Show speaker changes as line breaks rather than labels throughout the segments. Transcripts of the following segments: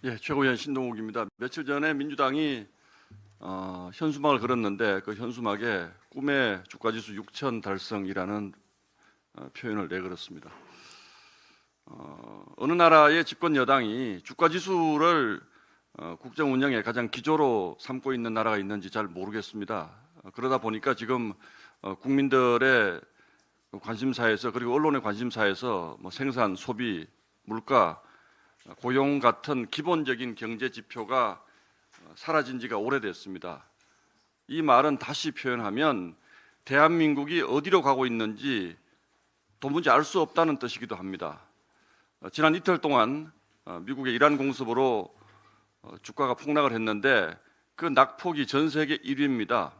예, 최고위원 신동욱입니다. 며칠 전에 민주당이 현수막을 걸었는데 그 현수막에 꿈의 주가지수 6천 달성이라는 표현을 내걸었습니다. 어느 나라의 집권 여당이 주가지수를 국정 운영의 가장 기조로 삼고 있는 나라가 있는지 잘 모르겠습니다. 그러다 보니까 지금 국민들의 관심사에서 그리고 언론의 관심사에서 생산, 소비, 물가, 고용 같은 기본적인 경제 지표가 사라진 지가 오래됐습니다. 이 말은 다시 표현하면 대한민국이 어디로 가고 있는지 도무지 알 수 없다는 뜻이기도 합니다. 지난 이틀 동안 미국의 이란 공습으로 주가가 폭락을 했는데 그 낙폭이 전 세계 1위입니다.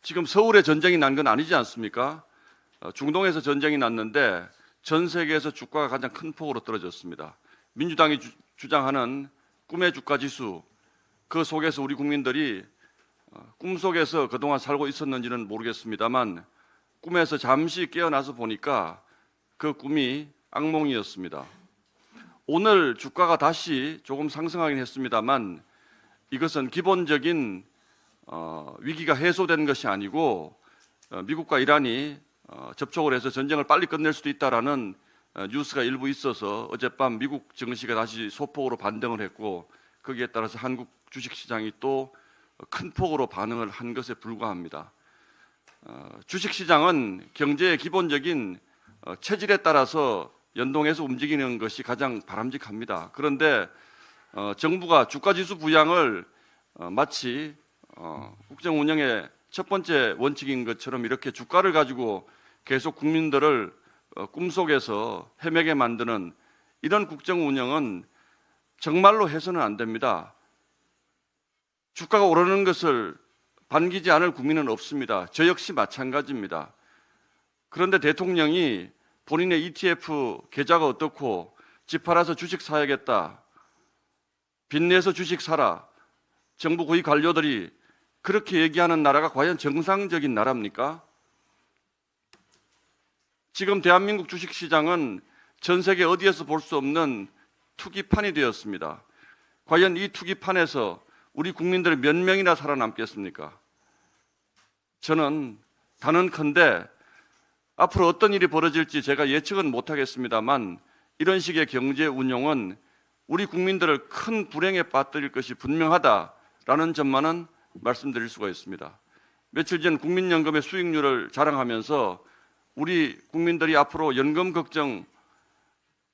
지금 서울에 전쟁이 난 건 아니지 않습니까? 중동에서 전쟁이 났는데 전 세계에서 주가가 가장 큰 폭으로 떨어졌습니다. 민주당이 주장하는 꿈의 주가지수, 그 속에서 우리 국민들이 꿈속에서 그동안 살고 있었는지는 모르겠습니다만 꿈에서 잠시 깨어나서 보니까 그 꿈이 악몽이었습니다. 오늘 주가가 다시 조금 상승하긴 했습니다만 이것은 기본적인 위기가 해소된 것이 아니고 미국과 이란이 접촉을 해서 전쟁을 빨리 끝낼 수도 있다라는 뉴스가 일부 있어서 어젯밤 미국 증시가 다시 소폭으로 반등을 했고 거기에 따라서 한국 주식시장이 또 큰 폭으로 반응을 한 것에 불과합니다. 주식시장은 경제의 기본적인 체질에 따라서 연동해서 움직이는 것이 가장 바람직합니다. 그런데 정부가 주가지수 부양을 마치 국정 운영의 첫 번째 원칙인 것처럼 이렇게 주가를 가지고 계속 국민들을 꿈속에서 헤매게 만드는 이런 국정 운영은 정말로 해서는 안 됩니다. 주가가 오르는 것을 반기지 않을 국민은 없습니다. 저 역시 마찬가지입니다. 그런데 대통령이 본인의 ETF 계좌가 어떻고 집 팔아서 주식 사야겠다, 빚내서 주식 사라, 정부 고위 관료들이 그렇게 얘기하는 나라가 과연 정상적인 나라입니까? 지금 대한민국 주식시장은 전 세계 어디에서 볼 수 없는 투기판이 되었습니다. 과연 이 투기판에서 우리 국민들이 몇 명이나 살아남겠습니까? 저는 단언컨대 앞으로 어떤 일이 벌어질지 제가 예측은 못하겠습니다만 이런 식의 경제 운용은 우리 국민들을 큰 불행에 빠뜨릴 것이 분명하다라는 점만은 말씀드릴 수가 있습니다. 며칠 전 국민연금의 수익률을 자랑하면서 우리 국민들이 앞으로 연금 걱정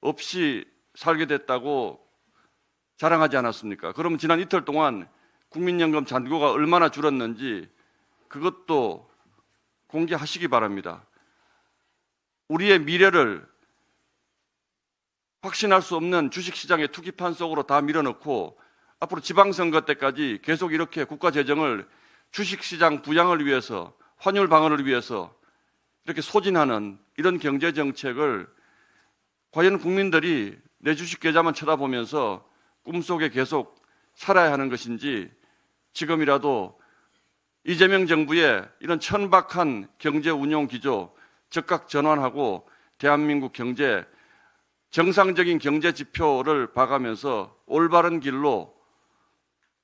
없이 살게 됐다고 자랑하지 않았습니까? 그럼 지난 이틀 동안 국민연금 잔고가 얼마나 줄었는지 그것도 공개하시기 바랍니다. 우리의 미래를 확신할 수 없는 주식시장의 투기판 속으로 다 밀어넣고 앞으로 지방선거 때까지 계속 이렇게 국가재정을 주식시장 부양을 위해서, 환율 방어를 위해서 이렇게 소진하는 이런 경제정책을 과연 국민들이 내 주식 계좌만 쳐다보면서 꿈속에 계속 살아야 하는 것인지 지금이라도 이재명 정부의 이런 천박한 경제 운용 기조 즉각 전환하고 대한민국 경제 정상적인 경제 지표를 봐가면서 올바른 길로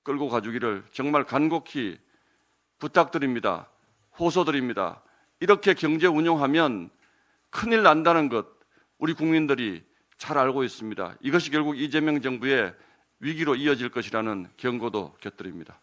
끌고 가주기를 정말 간곡히 부탁드립니다. 호소드립니다. 이렇게 경제 운용하면 큰일 난다는 것 우리 국민들이 잘 알고 있습니다. 이것이 결국 이재명 정부의 위기로 이어질 것이라는 경고도 곁들입니다.